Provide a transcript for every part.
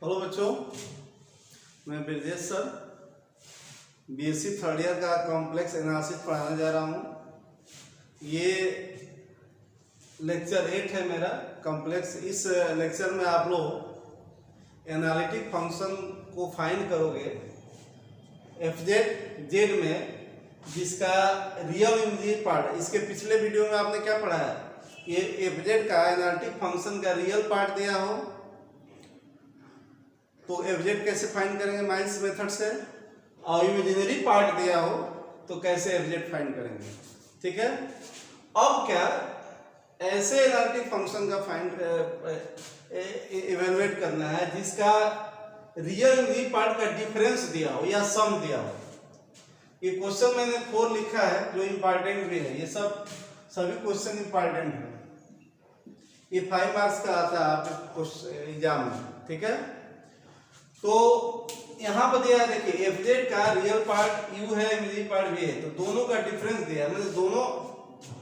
Hello बच्चों, मैं Brajesh sir BSc third year का कॉम्प्लेक्स एनालिसिस पढ़ाने जा रहा हूँ। ये लेक्चर 8 है मेरा कॉम्प्लेक्स। इस लेक्चर में आप लोग एनालिटिक फंक्शन को फाइंड करोगे एफ जेड में, जिसका रियल इमेजिनरी पार्ट। इसके पिछले वीडियो में आपने क्या पढ़ा है कि एफ जेड का एनालिटिक फंक्शन का रियल पार्ट दिया हो तो एफ जेड कैसे फाइंड करेंगे माइंस मेथड से, और इमेजिनरी पार्ट दिया हो तो कैसे एफ जेड फाइंड करेंगे। ठीक है, अब क्या ऐसे एनालिटिक फंक्शन का फाइंड इवेलुएट करना है जिसका रियल इमेजिनरी पार्ट का डिफरेंस दिया हो या सम दिया हो। ये क्वेश्चन मैंने 4 लिखा है जो इम्पोर्टेंट भी है। ये सभी क्वेश्चन इम्पोर्टेंट है। ये 5 मार्क्स का आता है आपके एग्जाम में। ठीक है, तो यहाँ पर दिया है, देखिए एफ जेड का रियल पार्ट यू है, इमेजिनरी पार्ट भी है, तो दोनों का डिफरेंस दिया है। मतलब दोनों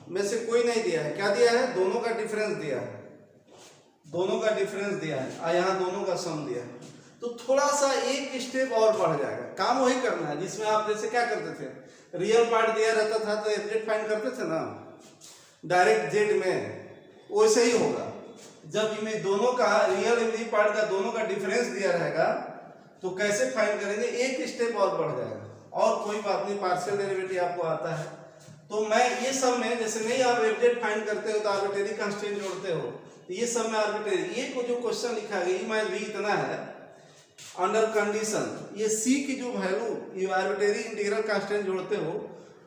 में से कोई नहीं दिया है। क्या दिया है? दोनों का डिफरेंस दिया है। दोनों का डिफरेंस दिया है और यहाँ दोनों का सम दिया है। तो थोड़ा सा एक स्टेप और बढ़ जाएगा। काम वही करना है जिसमें आप जैसे क्या करते थे, रियल पार्ट दिया रहता था तो एफ जेड फाइंड करते थे ना डायरेक्ट जेड में, वैसे ही होगा। जब इमेज दोनों का रियल इमेजिनरी पार्ट का दोनों का डिफरेंस दिया रहेगा तो कैसे फाइंड करेंगे, एक स्टेप और बढ़ जाएगा। और कोई बात नहीं, पार्शियल डेरिवेटिव आपको आता है। तो मैं ये सब में जैसे नहीं आप एफ जेड फाइंड करते हो तो आर्बिट्रेरी कांस्टेंट जोड़ते हो, तो ये सब में आर्बिट्रेरी, ये को जो क्वेश्चन लिखा है ई माइनस वी इतना है अंडर कंडीशन, ये सी की जो वैल्यू ये आर्बिट्रेरी इंटीग्रल कांस्टेंट जोड़ते हो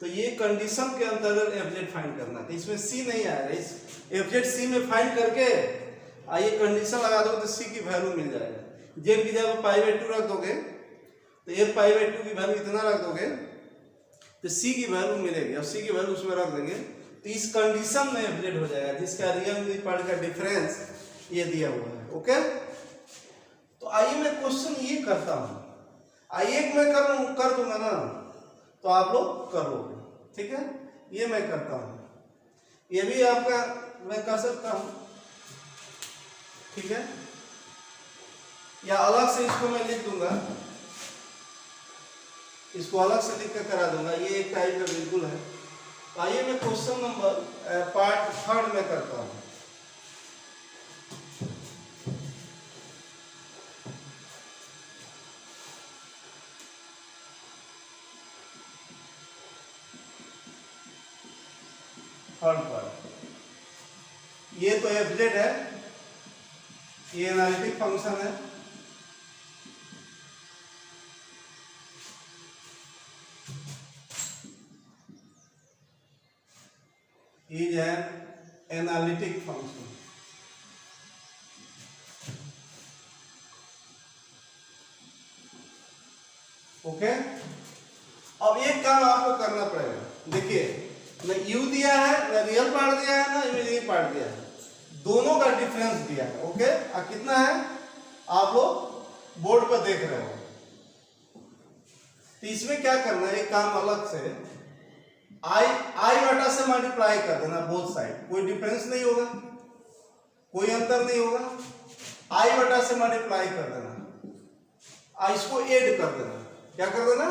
तो ये कंडीशन के अंतर्गत एफ जेड फाइंड करना है। तो इसमें सी नहीं आएगा, इस एफ जेड सी में फाइंड करके आइए कंडीशन लगा दो तो सी की वैल्यू मिल जाएगा। जेड की जब π/2 रख दोगे तो एफ π/2 की वैल्यू इतना रख दोगे तो सी की वैल्यू मिलेगी और सी की वैल्यू उसमें रख देंगे तो इस कंडीशन में एफ जेड हो जाएगा जिसका रियल इमेजिनरी पार्ट का डिफरेंस ये दिया हुआ है। ओके, तो आइए मैं क्वेश्चन ये करता हूं, आइए मैं कर दूंगा ना तो आप लोग कर लोगे। ठीक है, ये मैं करता हूं, ये भी आपका मैं कर सकता हूं। ठीक है, या अलग से इसको मैं लिख दूंगा, इसको अलग से लिख कर करा दूंगा, ये एक टाइप का बिल्कुल है। आइए मैं क्वेश्चन नंबर पार्ट 3 में करता हूं। थर्ड पार्ट, ये तो एफ जेड है, ये एनालिटिक फंक्शन है। Is an analytic function. Okay, अब एक काम आपको करना पड़ेगा। देखिए ना यू दिया है, ना रियल पार्ट दिया है, ना इमेजिनरी पार्ट दिया है, दोनों का डिफरेंस दिया है। ओके, और कितना है आप लोग बोर्ड पर देख रहे हो। तो इसमें क्या करना है, एक काम अलग से आई बटा से मल्टीप्लाई कर देना बोथ साइड, कोई डिफरेंस नहीं होगा, कोई अंतर नहीं होगा। आई बटा से मल्टीप्लाई कर देना, इसको ऐड कर देना। क्या कर देना?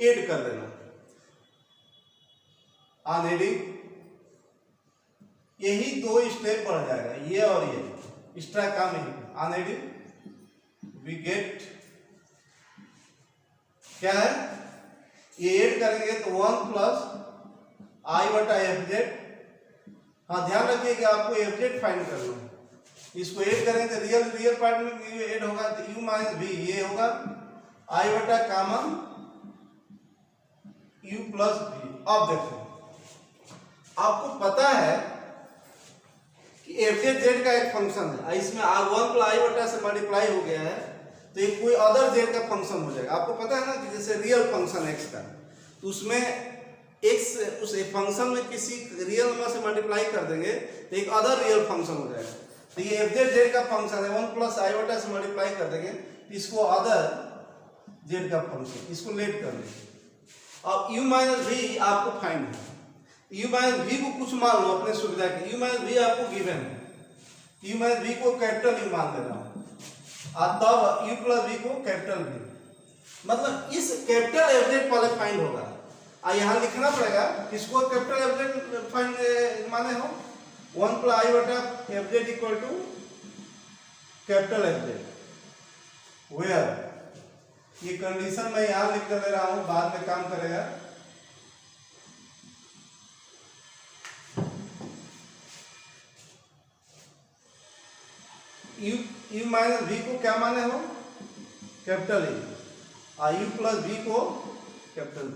ऐड कर देना। ऑन एडिंग यही 2 स्टेप बढ़ जाएगा, ये और ये एक्स्ट्रा काम है। ऑन एडिंग वी गेट क्या है, ये ऐड करेंगे तो 1 प्लस आई बटा एफ जेड। हाँ, ध्यान रखिए कि आपको एफ जेड फाइंड करना है। इसको ऐड करेंगे तो रियल पार्ट में ऐड होगा तो यू माइनस वी, ये होगा आई बटा कॉमन यू प्लस वी। अब देखो आपको पता है कि एफ जेड का एक फंक्शन है, इसमें 1 प्लस आई बटा से मल्टीप्लाई हो गया है तो ये कोई अदर जेड का फंक्शन हो जाएगा। आपको पता है ना कि जैसे रियल फंक्शन एक्स का, तो उसमें एक्स उस फंक्शन में किसी रियल नंबर से मल्टीप्लाई कर देंगे तो एक अदर रियल फंक्शन हो जाएगा। तो ये एफ जेड का फंक्शन है, 1 प्लस आई बटा से मल्टीप्लाई कर देंगे तो इसको अदर जेड का फंक्शन, इसको लेट कर देंगे। अब यू माइनस वी आपको फाइंड है, यू माइनस वी को कुछ मान लो अपने सुविधा के। यू माइनस वी आपको गिवन है, यू माइनस वी को कैपिटल यू मान लेना। और तब u प्लस v को कैपिटल v, मतलब इस कैपिटल एफजेड पहले फाइंड होगा। यहाँ लिखना पड़ेगा किसको कैपिटल एफजेड फाइंड माने हो, 1 प्लस आई बटा FZ equal to capital FZ, where ये कंडीशन मैं यहाँ लिख कर दे रहा हूँ, बाद में काम करेगा। u माइनस v को क्या माने हो, कैपिटल ए, और u प्लस v को कैपिटल v,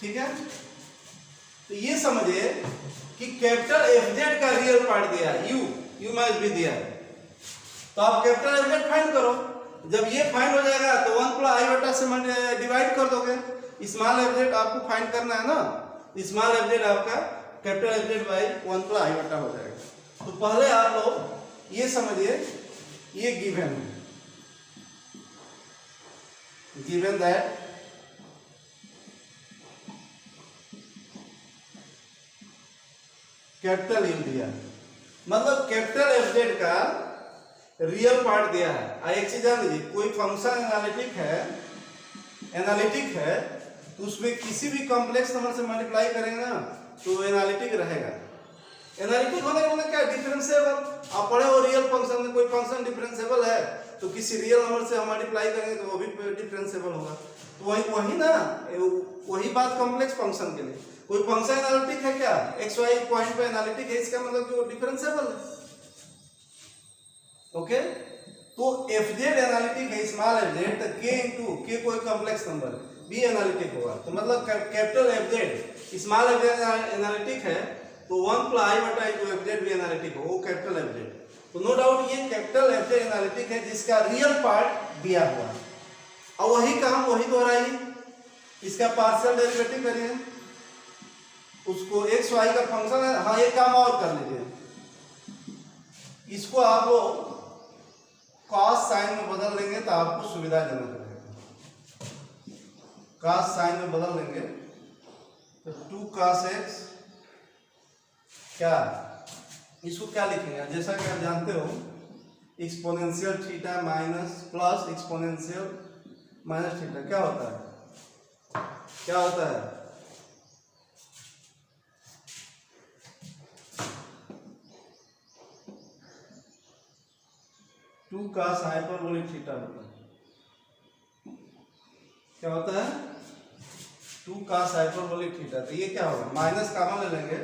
ठीक है। तो ये समझिए कि कैपिटल एफजेड का रियल पार्ट दिया है, u माइनस v दिया है, तो आप कैपिटल एफजेड फाइंड करो। जब ये फाइंड हो जाएगा तो 1 प्लस आई बटा से डिवाइड कर दोगे, स्मॉल एफजेड आपको फाइंड करना है ना, स्मॉल एफजेड आपका capital FZ by 1 plus I बटा हो जाएगा। तो पहले आप लोग ये समझिए, ये गिवन है, गिवन दैट कैपिटल यू दिया, मतलब कैपिटल एफजेड का रियल पार्ट दिया है। एक चीज जान लीजिए, कोई फंक्शन एनालिटिक है तो उसमें किसी भी कॉम्प्लेक्स नंबर से मल्टीप्लाई करेंगे ना तो एनालिटिक रहेगा। एनालिटिक होने का मतलब क्या, डिफरेंशिएबल। आप पढ़े हो रियल फंक्शन में, कोई फंक्शन डिफरेंशिएबल है तो किसी रियल नंबर से हम मल्टीप्लाई करेंगे तो वो भी डिफरेंशिएबल होगा। तो वही ना, वही बात कॉम्प्लेक्स फंक्शन के लिए। कोई फंक्शन एनालिटिक है क्या, एक्स वाई पॉइंट पे एनालिटिक है, इसका मतलब कि वो डिफरेंशिएबल है। ओके, तो एफजेड एनालिटिक है, स्मॉल एफजेड, तो के इनटू के कोई कॉम्प्लेक्स नंबर भी एनालिटिक होगा। तो मतलब capital FZ small FZ analytic है तो 1 प्लस आई बटा एफजेड भी एनालिटिक हो, वो कैपिटल एफजेड। तो नो डाउट ये कैपिटल एफजेड एनालिटिक है जिसका रियल पार्ट दिया हुआ है। और वही काम वही दोहराइए, इसका पार्शियल डेरिवेटिव करिए, उसको एक्स वाई का फंक्शन है। हाँ, एक काम और कर लीजिए, इसको आप कॉस साइन में बदल लेंगे तो आपको सुविधाजनक रहेगा। कॉस साइन में बदल लेंगे तो 2 cos x, क्या इसको क्या लिखेंगे, जैसा कि आप जानते हो exponential theta minus plus exponential minus theta क्या होता है, क्या होता है, टू cos हाइपरबोलिक थीटा होता है। क्या होता है, 2 cos हाइपरबोलिक थीटा। तो ये क्या होगा, माइनस कॉमन ले लेंगे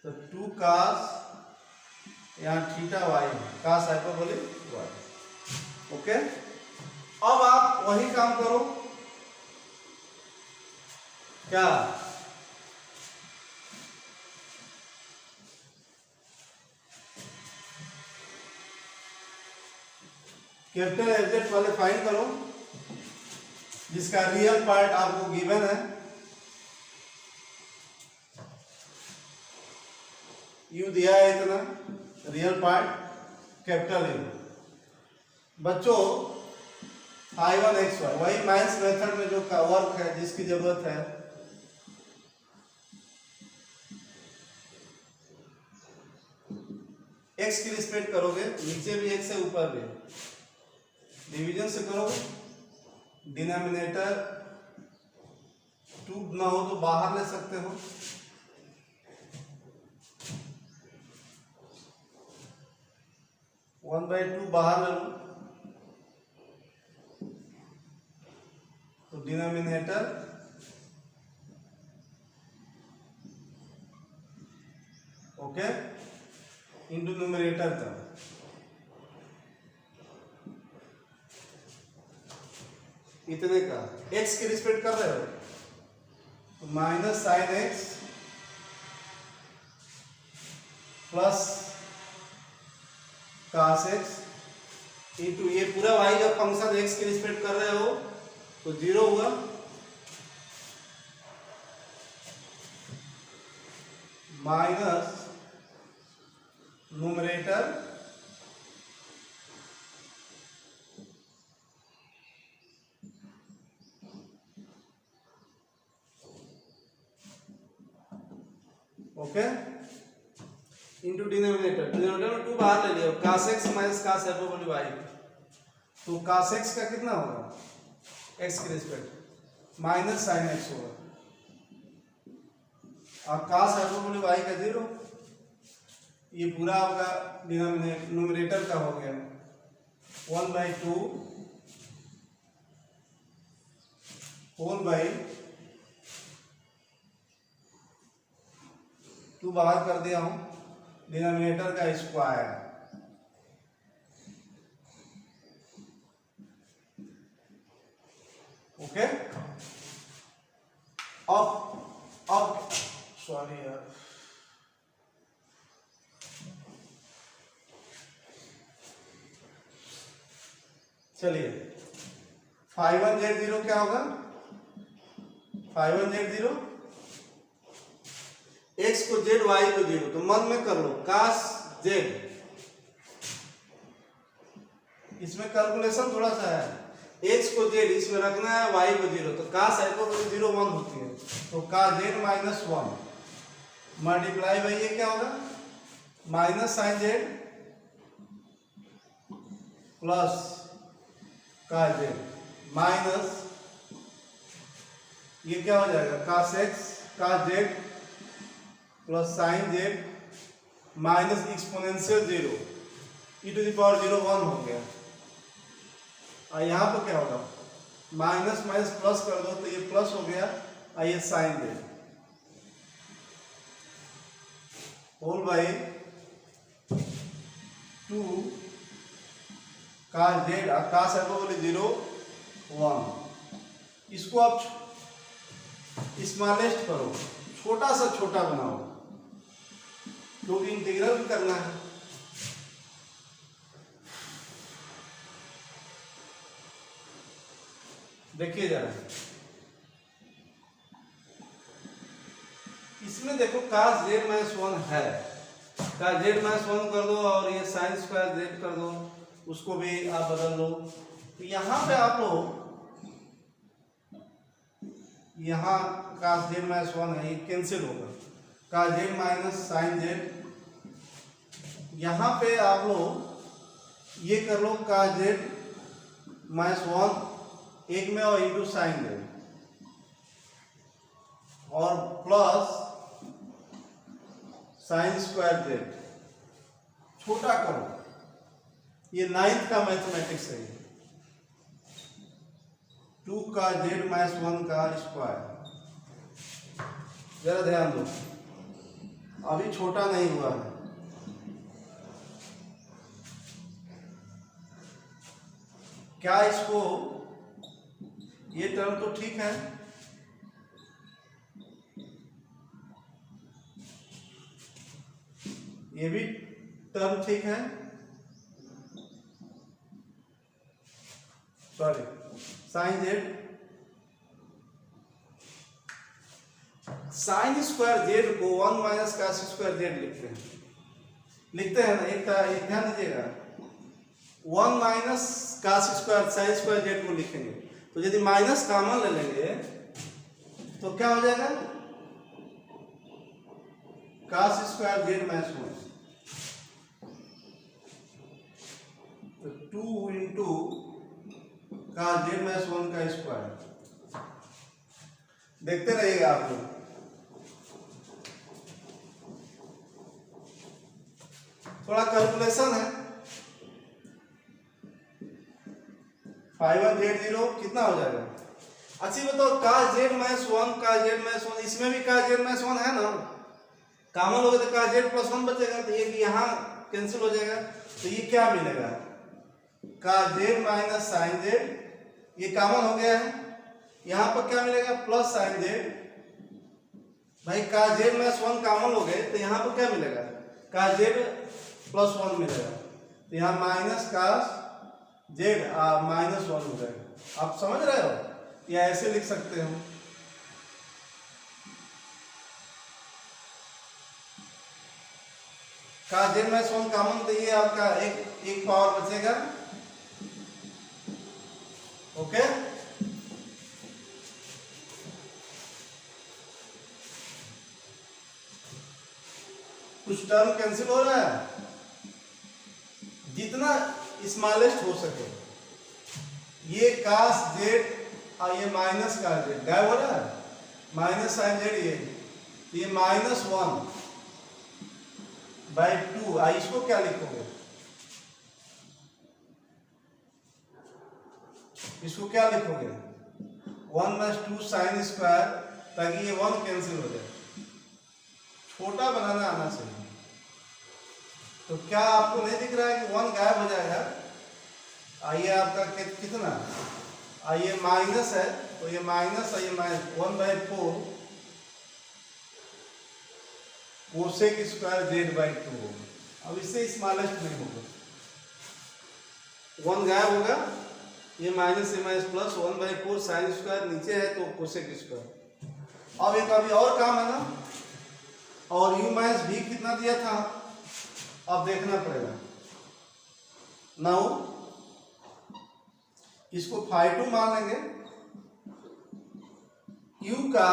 तो 2 cos, यहाँ theta Y, cos hyperbolic Y. Okay, अब आप वही काम करो, क्या कैपिटल एफजेड वाले फाइंड करो जिसका रियल पार्ट आपको गिवन है, यू दिया है इतना, रियल पार्ट कैपिटल यू। बच्चों I1 XY वही माइंस मेथड में जो का वर्क है, जिसकी जरूरत है, x की रिस्पेक्ट करोगे, नीचे भी x है ऊपर भी, डिवीजन से करोगे, डिनोमिनेटर 2 ना हो तो बाहर ले सकते हो, वन बाई 2 बाहर ले लो तो डिनोमिनेटर ओके इंटू न्यूमरेटर का, इतने का x की रिस्पेक्ट कर रहे हो तो minus sine x plus cos x into ये पूरा y का फंक्शन x की रिस्पेक्ट कर रहे हो तो 0 हुआ, minus numerator okay into denominator, denominator में 2 बाहर ले लिया, cos x minus cos hyperbolic y, तो cos x का कितना होगा x के रिस्पेक्ट माइनस sin x होगा, और cos हाइपरबोलिक y का 0, ये पूरा आपका डिनोमिनेटर का हो गया 1/2 होल बाई 2 बाहर कर दिया हूं, डिनोमिनेटर का स्क्वायर, ओके। अब सॉरी यार, चलिए फाइव वन जेड जीरो क्या होगा, 51z0 x को z y को 0, तो मन में कर लो cos z, इसमें कैलकुलेशन थोड़ा सा है, x को z इसमें रखना है, y को 0, तो cos हाइपरबोलिक 0 1 होती है, तो cos z minus 1 multiply by ये क्या होगा minus sin z plus cos z minus ये क्या हो जाएगा cos x cos z plus sin z minus exponential 0 e to the power 0 1 हो गया, और यहाँ पर क्या होगा माइनस माइनस प्लस कर दो तो ये प्लस हो गया, और ये sin z whole by 2 cos z, cos hyperbolic 0 1, इसको आप स्मॉलेस्ट करो, छोटा सा छोटा बनाओ, क्योंकि इंटीग्रल भी करना है। देखिए जरा इसमें देखो cos z माइनस 1 है, cos z माइनस 1 कर दो और ये sin स्क्वायर z कर दो, उसको भी आप बदल लो, तो यहाँ पे आप लोग यहाँ cos z माइनस 1 है, ये कैंसिल होगा, cos z minus sin z, यहाँ पे आप लोग ये कर लो cos z माइनस 1 एक में और इंटू sin z, और प्लस sin स्क्वायर z, छोटा करो, ये 9th का मैथमेटिक्स है, 2 का z माइनस 1 का स्क्वायर, जरा ध्यान दो अभी छोटा नहीं हुआ है, क्या इसको ये टर्म तो ठीक है, ये भी टर्म ठीक है, sorry sin z, sin square z को 1 माइनस cos स्क्वायर z लिखते हैं ना, एक ध्यान दीजिएगा, 1 minus cos square sin square z को लिखेंगे, तो यदि माइनस कॉमन ले लेंगे तो क्या हो जाएगा cos स्क्वायर z माइनस 1, तो 2 इंटू cos z माइनस 1 का स्क्वायर, देखते रहिएगा आप लोग, थोड़ा कैलकुलेशन है, 51z0 कितना हो जाएगा, अच्छी बताओ cos z minus 1 cos z minus 1, इसमें भी cos z माइनस 1 है ना, कॉमन हो गया तो cos z प्लस 1 बचेगा, तो ये भी यहाँ कैंसिल हो जाएगा, तो ये क्या मिलेगा cos z minus sin z, ये कॉमन हो गया है, यहाँ पर क्या मिलेगा प्लस sin z, भाई cos z माइनस 1 कॉमन हो गए तो यहाँ पर क्या मिलेगा cos z प्लस 1 मिलेगा, तो यहाँ माइनस cos z माइनस 1 हो जाएगा, आप समझ रहे हो, या ऐसे लिख सकते हो, cos z माइनस 1 कॉमन, तो ये आपका एक पावर बचेगा, ओके। कुछ कुछ टर्म कैंसिल हो रहा है, जितना स्मॉलेस्ट हो सके। ये कास जेड और ये माइनस कास जेड गायब हो रहा है, माइनस साइन जेड ये -1/2। इसको क्या लिखोगे, इसको क्या लिखोगे 1/2 साइन स्क्वायर, ताकि ये 1 कैंसिल हो जाए। छोटा बनाना आना चाहिए। तो क्या आपको नहीं दिख रहा है कि 1 गायब हो जाएगा। आइए आपका कितना, आइए माइनस है तो ये माइनस है, ये -1/4 कोसेक स्क्वायर z/2 होगा। अब इससे स्मॉलेस्ट नहीं होगा, 1 गायब होगा, ये माइनस से माइनस प्लस 1/4 साइन स्क्वायर नीचे है तो कोसेक स्क्वायर। अब एक अभी और काम है ना, और u माइनस v कितना दिया था, अब देखना पड़ेगा। नाउ इसको φ2 मान लेंगे। u का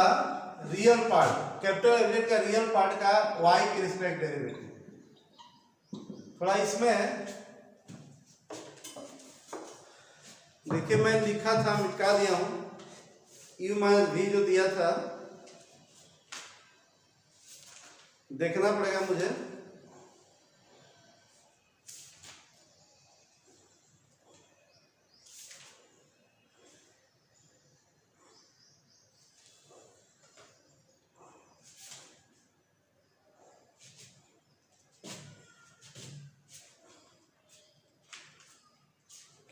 रियल पार्ट, कैपिटल एफ का रियल पार्ट का y के रिस्पेक्ट डेरिवेटिव। थोड़ा इसमें देखिए, मैं लिखा था मिटा दिया हूं, u माइनस v जो दिया था, देखना पड़ेगा मुझे।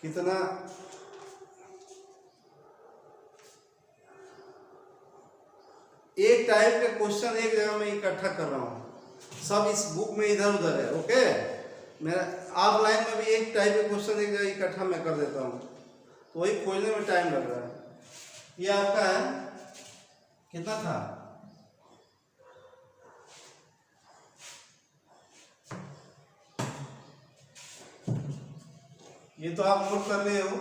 कितना एक टाइप के क्वेश्चन एक जगह में इकट्ठा कर रहा हूं, सब इस बुक में इधर उधर है। ओके, मेरा ऑफलाइन में भी एक टाइप के क्वेश्चन एक जगह इकट्ठा मैं कर देता हूं, तो वही खोजने में टाइम लग रहा है। ये आपका है, कितना था, ये तो आप नोट कर लिए हो।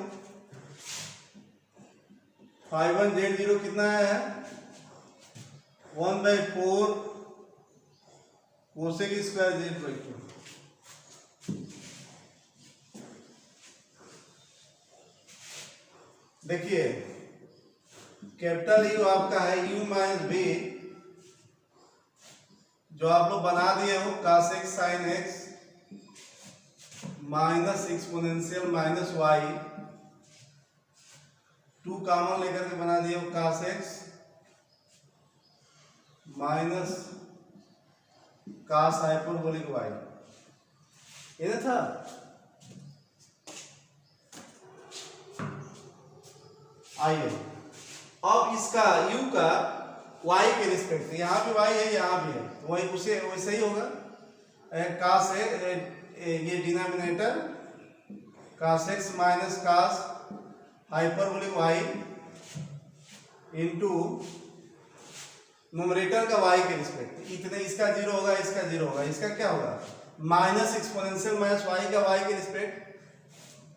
φ1z0 कितना है, 1/4 कोसेक स्क्वायर z/2। देखिए कैपिटल U आपका है u माइनस v, जो आप लोग बना दिए हो cos x sin x minus exponential minus y, 2 common लेकर के बना दिए हो cos x minus cos hyperbolic y। ये था। आइए अब इसका u का y के रिस्पेक्ट, यहाँ भी y है यहाँ भी है, तो वही उसे वैसे ही होगा। cos ये denominator cos x minus cos hyperbolic y into numerator का y के रिस्पेक्ट। इतने इसका 0 होगा, इसका 0 होगा, इसका क्या होगा माइनस एक्सपोनेंशियल माइनस y का y के respect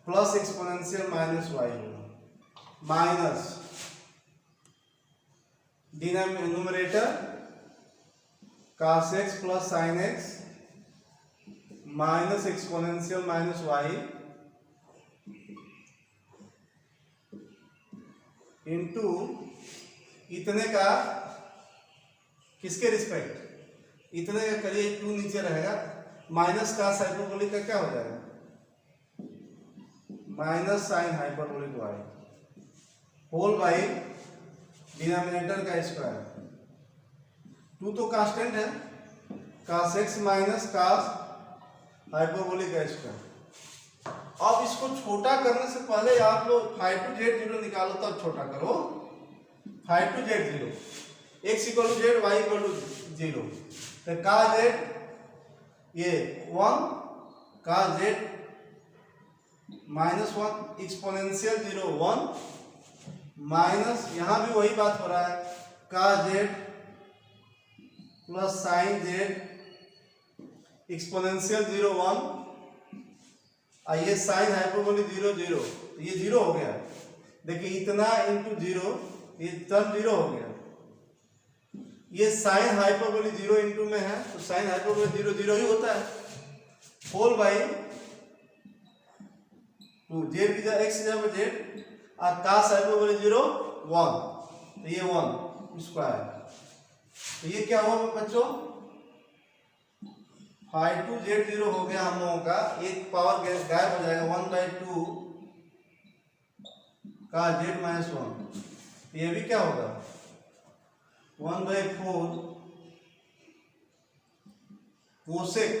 plus exponential minus y होगा, minus numerator cos x plus sin x minus exponential minus y into इतने का किसके रिस्पेक्ट, इतने का करिए 2 नीचे रहेगा, माइनस cos हाइपरबोलिक का क्या हो जाएगा minus sine hyperbolic y whole by denominator का स्क्वायर। 2 तो कांस्टेंट है, cos x minus cos hyperbolic का स्क्वायर। अब इसको छोटा करने से पहले आप लोग φ2z0 निकालो, तब छोटा करो। φ2z0 x equal to z, y equal to 0, तो cos z ये 1 cos z minus 1 exponential 0 1 minus, यहाँ भी वही बात हो रहा है cos z plus sin z exponential 0 1, ये साइन हाइपरबोलिक 0 0, ये 0 हो गया। देखिए इतना इंटू 0, ये टर्म 0 हो गया। ये साइन हाइपरबोलिक 0 इंटू में है तो साइन हाइपरबोलिक 0 0 ही होता है, होल बाई 2 जेड की जगह एक्स की जगह जेड और कास हाइपरबोलिक 0 1 तो ये 1 स्क्वायर। तो ये क्या हुआ बच्चों, फाइव टू जेड 0 हो गया हम लोगों का, एक पावर गायब हो जाएगा 1/2 का जेड माइनस 1। ये भी क्या होगा 1/4 कोसेक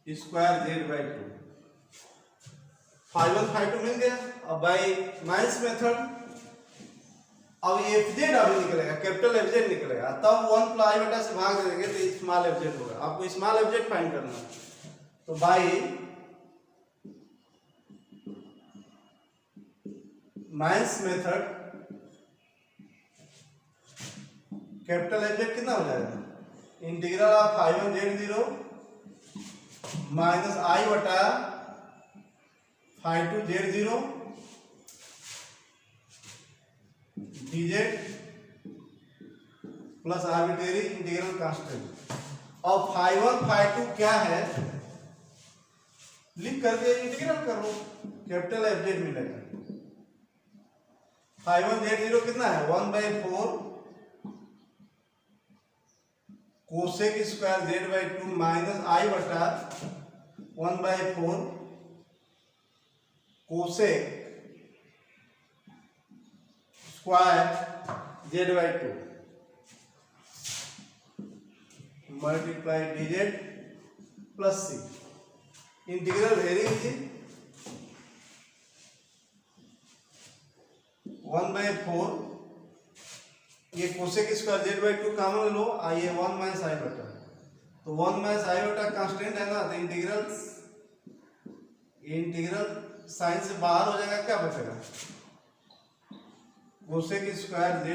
स्क्वायर z/2। 5 1 5 2 मिल गया। अब बाई माइनस मेथड अब ये एफ जेड अभी निकलेगा, कैपिटल एफ जेड निकलेगा, तब 1 प्लस आई बटा से भाग देंगे तो स्मॉल एफ जेड होगा। आपको स्मॉल एफ जेड फाइंड करना है तो by minus method capital F Z कितना हो जाएगा, integral of I1 Z0 minus I बटा five two Z0 dz plus arbitrary integral constant. और फाइव 1 फाइव 2 क्या है लिख करके इंटीग्रल करो, कैपिटल एफ जेड मिलेगा। फाइव 1 Z0 कितना है 1/4 cosec square z/2 minus I बटा 1/4 cosec square z/2 multiply dz plus C integral very easy 1/4 ये कोसेक स्क्वायर z/2 कॉमन लो, आइए 1 माइनस आई बटा, तो 1 माइनस आई बटा कांस्टेंट है ना, तो इंटीग्रल साइन से बाहर हो जाएगा, क्या बचेगा कोसेक स्क्वायर z/,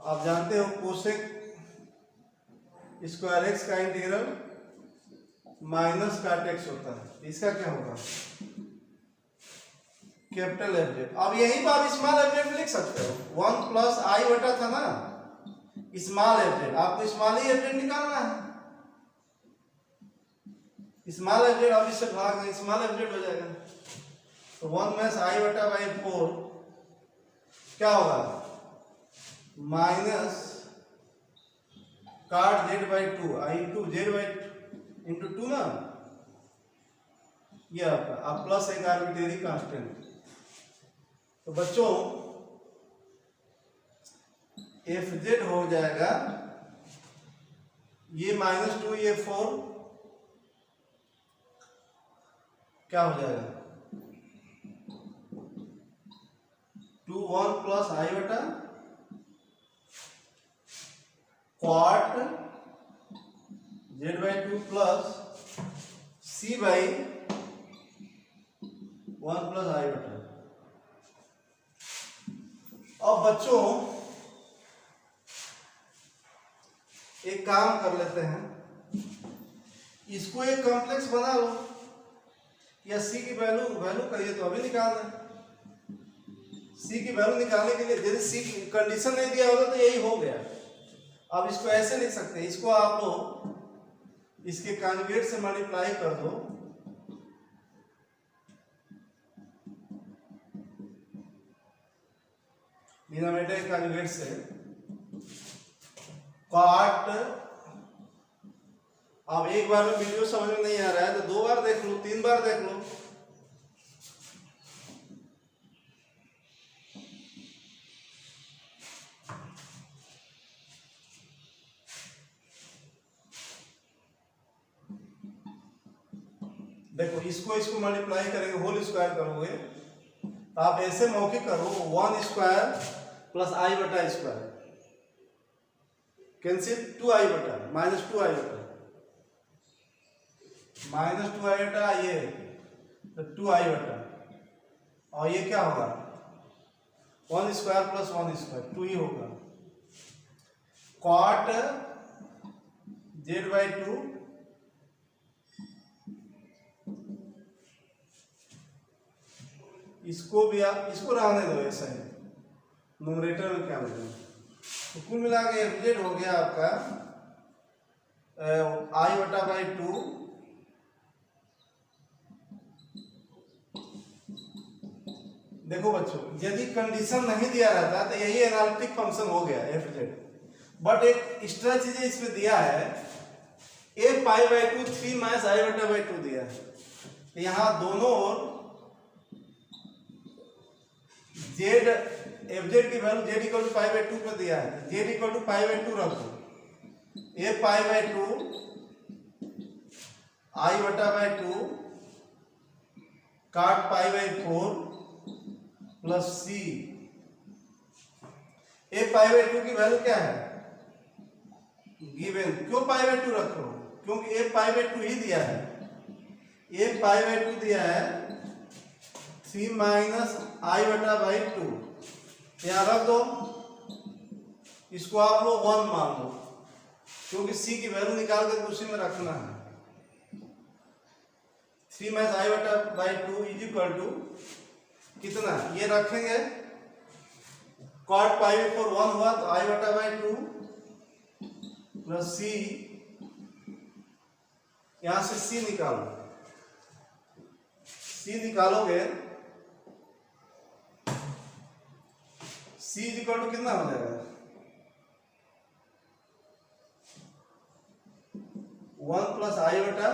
आप जानते हो कोसेक स्क्वायर x का इंटीग्रल माइनस काट x होता है, इसका क्या होगा कैपिटल एफ जेड। अब यहीं पर आप स्मॉल एफ जेड लिख सकते हो, 1 प्लस आई बटा था ना स्मॉल एफ जेड, आपको स्मॉल ही एफ जेड निकालना है, स्मॉल एफ जेड अब इससे भाग दें स्मॉल एफ जेड हो जाएगा। तो 1 माइनस आई बटा बाई 4 क्या होगा माइनस काट z/2 आई इंटू z/2 इंटू 2 ना, ये आपका अब प्लस एक आर्बिट्रेरी कांस्टेंट। तो बच्चों एफ जेड हो जाएगा ये -2 ये 4 क्या हो जाएगा 2 1 प्लस आई बटा cot z/2 plus C by 1 plus I बटा। अब बच्चों एक काम कर लेते हैं, इसको एक कॉम्प्लेक्स बना लो या सी की वैल्यू करिए तो अभी निकाल दें। सी की वैल्यू निकालने के लिए यदि सी की कंडीशन नहीं दिया होता तो यही हो गया। अब इसको ऐसे लिख सकते हैं, इसको आप लोग इसके कॉन्जुगेट से मल्टीप्लाई कर दो, डिनोमिनेटर कॉन्जुगेट से कॉट। अब एक बार में वीडियो समझ में नहीं आ रहा है तो 2 बार देख लो, 3 बार देख लो। देखो इसको मल्टीप्लाई करेंगे, होल स्क्वायर करोगे तो आप ऐसे मौखिक करो 1 स्क्वायर प्लस आई बटा स्क्वायर कैंसिल 2 आई बटा -2 आई बटा -2 आई बटा ये तो 2 आई बटा और ये क्या होगा 1 स्क्वायर प्लस 1 स्क्वायर 2 ही होगा। कॉट z/2 इसको भी आप इसको रहने दो ऐसा है न्यूमरेटर में क्या मिलेगा। तो कुल मिला के एफजेड हो गया आपका I/2 देखो बच्चों, यदि कंडीशन नहीं दिया रहता तो यही एनालिटिक फंक्शन हो गया एफजेड, बट एक एक्स्ट्रा चीज इसमें दिया है a π/2 3 - I/2 दिया है। यहाँ दोनों ओर जेड एफजेड की वैल्यू z = π/2 पर दिया है, z = π/2 रखो, a π/2 I/2 cot π/4 plus c। a π/2 की वैल्यू क्या है गिवन, क्यों π/2 रखो, क्योंकि a π/2 ही दिया है, a π/2 दिया है 3 - I/2, यहाँ रख दो, इसको आप लोग 1 मान लो, क्योंकि c की वैल्यू निकाल कर उसी में रखना है। 3 - I/2 = कितना, ये रखेंगे cot π/4 1 हुआ तो I/2 प्लस c, यहां से c निकालो, c निकालोगे c = कितना हो जाएगा 1 + I/3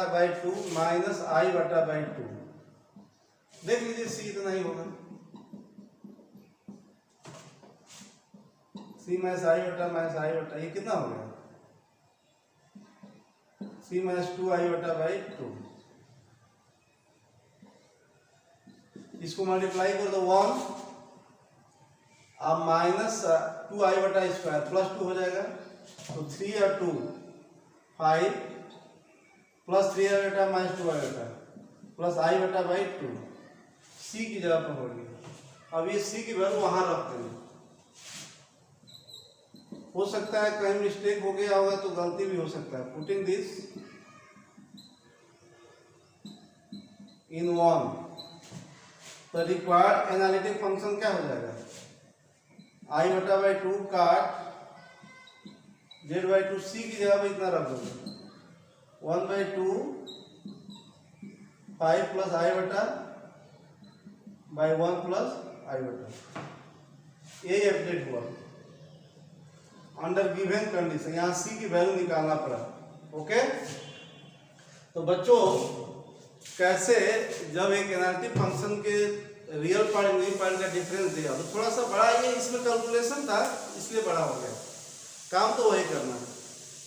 - I/2 माइनस I/2। देख लीजिए c इतना ही होगा, c - I/2 ये कितना हो गया c - 2 I/2। इसको मल्टीप्लाई कर दो 1, अब -2 I/2 प्लस 2 हो जाएगा, तो 3 और 2 5 plus 3 I/2 - 2 I/2 plus I/2 c की जगह पर होगी। अब ये c की वैल्यू वहां रख देंगे, हो सकता है कहीं मिस्टेक हो गया होगा तो गलती भी हो सकता है। पुटिंग दिस इन 1, तो रिक्वायर्ड एनालिटिक फंक्शन क्या हो जाएगा I/2 काट z/2 c की जगह पर इतना रख दोगे 1/2 5 प्लस I/1 प्लस I/2। ये एफजेड हुआ अंडर गिवन कंडीशन, यहाँ c की वैल्यू निकालना पड़ा। ओके, तो बच्चों कैसे जब एक एनालिटिक फंक्शन के रियल पार्ट इमेजिनरी पार्ट का डिफरेंस दिया तो थोड़ा सा बड़ा, ये इसमें कैलकुलेशन था इसलिए बड़ा हो गया, काम तो वही करना है।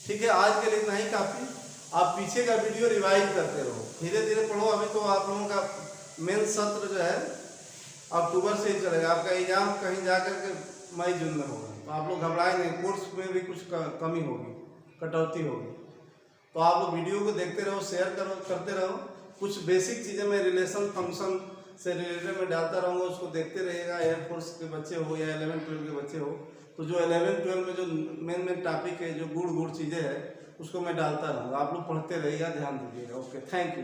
ठीक है, आज के लिए इतना ही काफी। आप पीछे का वीडियो रिवाइज करते रहो, धीरे धीरे पढ़ो। अभी तो आप लोगों का मेन सत्र जो है अक्टूबर से ही चलेगा, आपका एग्जाम कहीं जाकर के मई जून में होगा, तो आप लोग घबराए नहीं, कोर्स में भी कुछ कमी होगी, कटौती होगी। तो आप लोग वीडियो को देखते रहो, शेयर करते रहो। कुछ बेसिक चीज़ें मैं रिलेशन फंक्शन से रिलेटेड में डालता रहूँगा, उसको देखते रहिएगा। एयरफोर्स के बच्चे हो या 11-12 के बच्चे हो, तो जो 11-12 में जो मेन टॉपिक है, जो गुड़ चीज़ें हैं, उसको मैं डालता रहूँगा। आप लोग पढ़ते रहिएगा, ध्यान दीजिएगा। Okay, thank you.